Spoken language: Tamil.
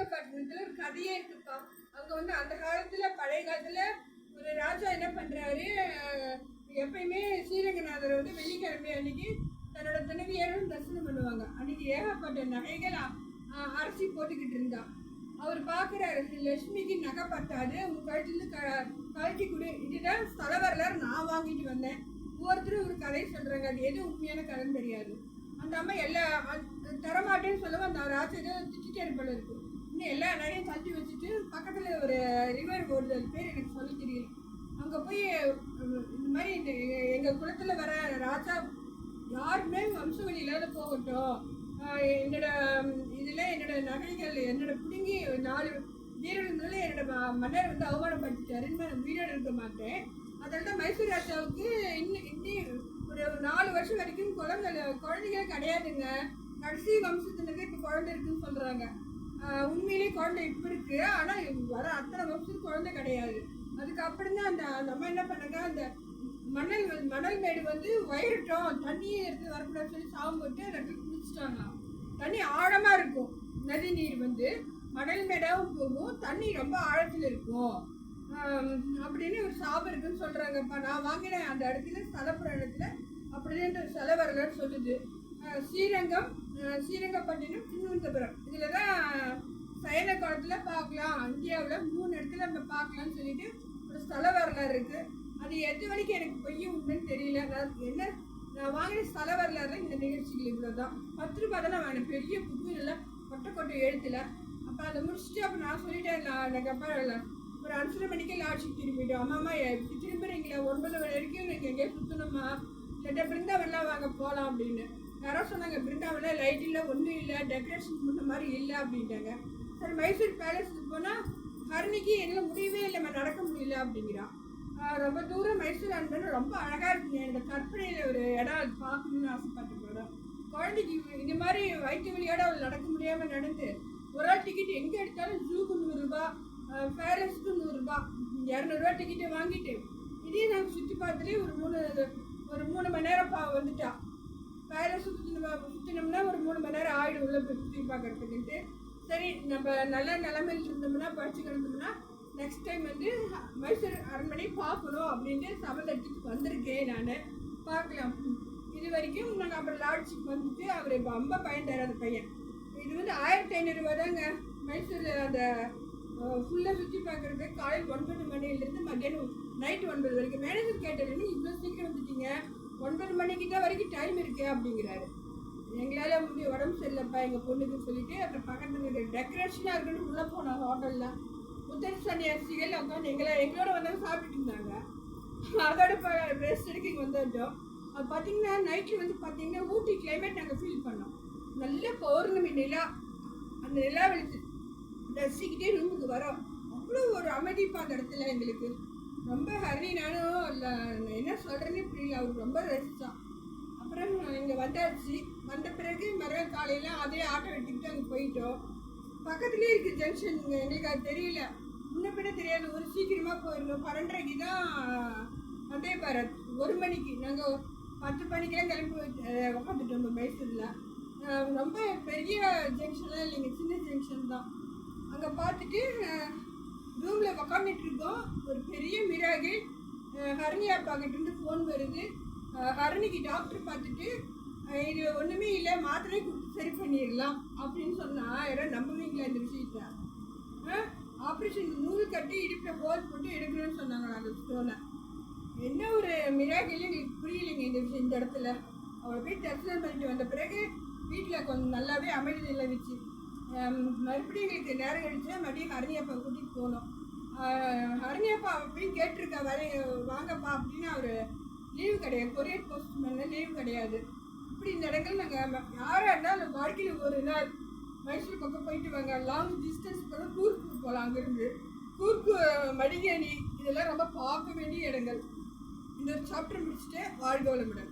ஸ்ரீரங்கப்பட்டினத்துல ஒரு கதையே இருக்குப்பா. அங்க வந்து அந்த காலத்துல பழைய காலத்துல ஒரு ராஜா என்ன பண்றாரு, எப்பயுமே ஸ்ரீரங்கநாதரை வந்து வெள்ளிக்கிழமை அன்னைக்கு தன்னோட துணைவியரும் தரிசனம் பண்ணுவாங்க. அன்னைக்கு ஏகப்பட்ட நகைகள் அரசி போட்டுக்கிட்டு இருந்தா. அவர் பார்க்குறாரு, லட்சுமிக்கு நகை பத்தாது, உன் கழுத்துலேருந்து கழட்டி கொடு, இதுதான் ஸ்தல வரலாறு, நான் வாங்கிட்டு வந்தேன். ஒவ்வொருத்தரும் ஒரு கதை சொல்கிறாங்க, அது எது உண்மையான கதைன்னு தெரியாது. அந்த அம்மா எல்லா தரமாட்டேன்னு சொல்லவும் அந்த ராஜா திட்டிட்டே இருப்பல இருக்கு. இன்னும் எல்லா நகையும் தட்டி வச்சுட்டு பக்கத்தில் ஒரு ரிவர் ஓடுது, அது பேர் எனக்கு சொல்ல தெரியல. அங்கே போய் இந்த மாதிரி இந்த எங்கள் குளத்தில் வர ராஜா யாருமே வம்சவழி இல்லாத போகட்டும், என்னோட இதில் என்னோட நகைகள் என்னோட பிடுங்கி 4 வீரர்களால் என்னோட மன்னர் வந்து அவமானப்படுத்திட்டாருன்னு நான் வீரோடு இருக்க மாட்டேன். அதனால தான் மைசூர் ராஜாவுக்கு இன்னும் ஒரு 4 வருஷம் வரைக்கும் குழந்தைகளே கிடையாதுங்க. கடைசி வம்சத்தினருக்கு இப்போ குழந்தை இருக்குன்னு சொல்கிறாங்க. உண்மையிலேயே குழந்தை இப்போ இருக்குது, ஆனால் வர அத்தனை வருஷத்துக்கு குழந்தை கிடையாது. அதுக்கப்புறம் தான் அந்த அம்மா என்ன பண்ணாங்க, அந்த மணல் மேடு வந்து வயிறட்டும், தண்ணியே எடுத்து வரக்கூடாதுன்னு சொல்லி சாபம் போட்டு அதை குளிச்சுட்டாங்களாம். தண்ணி ஆழமாக இருக்கும், நதி நீர் வந்து மணல் மேடாகவும் போகும், தண்ணி ரொம்ப ஆழத்தில் இருக்கும் அப்படின்னு ஒரு சாபம் இருக்குன்னு சொல்கிறாங்கப்பா. நான் வாங்கினேன் அந்த இடத்துல ஸ்தலப்புராணத்தில் அப்படின்ற ஸ்தல வரலாறு சொல்லுது. ஸ்ரீரங்கப்பட்டினம், திருவனந்தபுரம் இதில் தான் சயன காலத்தில் பார்க்கலாம். இந்தியாவில் 3 இடத்துல நம்ம பார்க்கலான்னு சொல்லிட்டு ஒரு ஸ்தல வரலாறு இருக்குது. அது எது வரைக்கும் எனக்கு பொய்யும் உண்மைன்னு தெரியல. நான் வாங்கின ஸ்தல வரலாறுல இந்த நிகழ்ச்சிகள் இவ்வளோ தான். 10 ரூபா தான் நான் வாங்கினேன், பெரிய புக்கு இல்லை, கொட்டை எழுத்துல. அப்போ அதை முடிச்சுட்டு அப்போ நான் சொல்லிட்டேன், எனக்கு அப்போ ஒரு 5:30 மணிக்கே லாட்ஜுக்கு திரும்பிட்டோம். அம்மாம்மா திரும்புறீங்களா, 9 வரைக்கும் நீங்கள் எங்கேயும் சுற்றணுமா, இல்லாட்டா பிருந்தாவெல்லாம் வாங்க போகலாம் அப்படின்னு. யாரோ சொன்னாங்க, பிருந்தாவெல்லாம் லைட் இல்லை, ஒன்றும் இல்லை, டெக்கரேஷன் பண்ண மாதிரி இல்லை அப்படின்ட்டாங்க. சரி மைசூர் பேலஸுக்கு போனால் ஹரணிக்கு என்னால் முடியவே இல்லைம்மா, நடக்க முடியல அப்படிங்கிறான். ரொம்ப தூரம் மைசூர் அனுப்பணும், ரொம்ப அழகாக இருக்குங்க. என்னோட கற்பனையில் ஒரு இடம் அது பார்க்கணுன்னு ஆசைப்பட்டு போகிறோம். குழந்தைக்கு இந்த மாதிரி வயிற்று வழியோட அவள் நடக்க முடியாமல் நடந்து ஒரு ஆள் டிக்கெட் எங்கே எடுத்தாலும் ஜூக்கு 100 ரூபா, பேலஸுக்கு 100 ரூபா, 200 ரூபா டிக்கெட்டை வாங்கிட்டு இதே நாங்கள் சுற்றி பார்த்துலேயே ஒரு 3 மணி நேரம் வந்துட்டா. பேலஸ் சுற்றினோம்னா ஒரு 3 மணி நேரம் ஆகிடும் உள்ள போய் சுற்றி பார்க்கறதுக்குன்ட்டு. சரி, நம்ம நல்ல நிலைமையில் இருந்தோம்னா படிச்சு கிடந்தோம்னா நெக்ஸ்ட் டைம் வந்து மைசூர் அரண்மனை பார்க்கணும் அப்படின்ட்டு சபல் எடுத்துட்டு வந்திருக்கேன். நான் பார்க்கலாம். இது வரைக்கும் நாங்கள் அப்புறம் லாட்ஜுக்கு வந்துட்டு அவர் இப்போ ரொம்ப பயன்தார் அந்த பையன். இது வந்து 1500 ரூபா தாங்க. மைசூரில் அந்த ஃபுல்லாக சுற்றி பார்க்குறது காலையில் 9 மணிலேருந்து மத்தியானம் நைட்டு 9 வரைக்கும். மேனேஜர் கேட்டதுன்னு இவ்வளோ சீக்கிரம் வந்துட்டீங்க, 9 மணிக்கிட்ட வரைக்கும் டைம் இருக்கு அப்படிங்கிறாரு. எங்களால் உடம்பு சரியில்லைப்பா எங்கள் பொண்ணுக்கு சொல்லிட்டு அப்புறம் பக்கத்தில் டெக்கரேஷனாக இருக்குன்னு உள்ளே போனோம். ஹோட்டலில் புத்தர் சன்னியாசிகள் உட்காந்து எங்களோட வந்தாலும் சாப்பிட்டுட்டு இருந்தாங்க. அதோட இப்போ ரெஸ்ட் எடுக்க இங்கே வந்துட்டோம். அது பார்த்தீங்கன்னா நைட்டில் வந்து பார்த்தீங்கன்னா ஊட்டி கிளைமேட் நாங்கள் ஃபீல் பண்ணோம். நல்ல பௌர்ணமி நிலா, அந்த நிலா வெளிச்சு ரசிக்கிட்டே ரூமுக்கு வரோம். அவ்வளோ ஒரு அமைதிப்பா அந்த இடத்துல எங்களுக்கு. ரொம்ப ஹரி நானும் இல்லை என்ன சொல்கிறேன்னே புரியல, அவருக்கு ரொம்ப ரசித்தான். அப்புறம் இங்கே வந்தாச்சு. வந்த பிறகு மறுநாள் காலையில் அதே ஆட்டோ எடுத்துக்கிட்டு அங்கே போயிட்டோம். பக்கத்துலேயே இருக்குது ஜங்ஷனுங்க. எங்களுக்கு அது தெரியல, முன்ன பின்ன தெரியாது. ஒரு சீக்கிரமாக போயிருந்தோம். 12:30க்கு தான் வந்தே பாரத். 1 மணிக்கு நாங்கள் 10 மணிக்கெல்லாம் கிளம்பி உட்காந்துட்டோம் மைசூரில். ரொம்ப பெரிய ஜங்ஷன்லாம் இல்லைங்க, சின்ன ஜங்ஷன் தான். அங்கே பார்த்துட்டு ரூமில் உக்காந்துட்டு இருக்கோம். ஒரு பெரிய மிராகில் ஹரணி அப்பாக்கிட்டேருந்து ஃபோன் வருது. ஹரணிக்கு டாக்டர் பார்த்துட்டு இது ஒன்றுமே இல்லை, மாத்திரை கொடுத்து சரி பண்ணிடலாம் அப்படின்னு சொன்னால் யாரும் நம்புவீங்களா இந்த விஷயத்த? ஆப்ரேஷன் நூல் கட்டி இடுப்பில் ஹோல் போட்டு எடுக்கணும்னு சொன்னாங்களா அந்த ஸ்டோனை. என்ன ஒரு மிராகில் எங்களுக்கு புரியலைங்க இந்த விஷயம். இந்த இடத்துல அவளை போய் தரிசனம் பண்ணிட்டு வந்த பிறகு வீட்டில் கொஞ்சம் நல்லாவே அமைதி நிலவிச்சு. மறுபடியும் எங்களுக்கு நேரம் கழிச்சுன்னா மறுபடியும் ஹரணியப்பா கூட்டிகிட்டு போனோம். ஹரணியப்பா போய் கேட்டிருக்கா வாங்கப்பா அப்படின்னு. அவர் லீவு கிடையாது, கொரியர் போஸ்ட் பண்ண லீவு கிடையாது. இப்படி இந்த இடங்கள் நாங்கள் யாராக இருந்தாலும் வாழ்க்கையில் ஒரு நாள் மைசூர் பக்கம் போயிட்டு வாங்க. லாங் டிஸ்டன்ஸ் போனால் கூர்க்கு போகலாம். அங்கேருந்து கூர்க்கு, மடிகேணி இதெல்லாம் ரொம்ப பார்க்க வேண்டிய இடங்கள். இந்த சாப்டர் முடிச்சுட்டு வாழ்க வளமுடன்.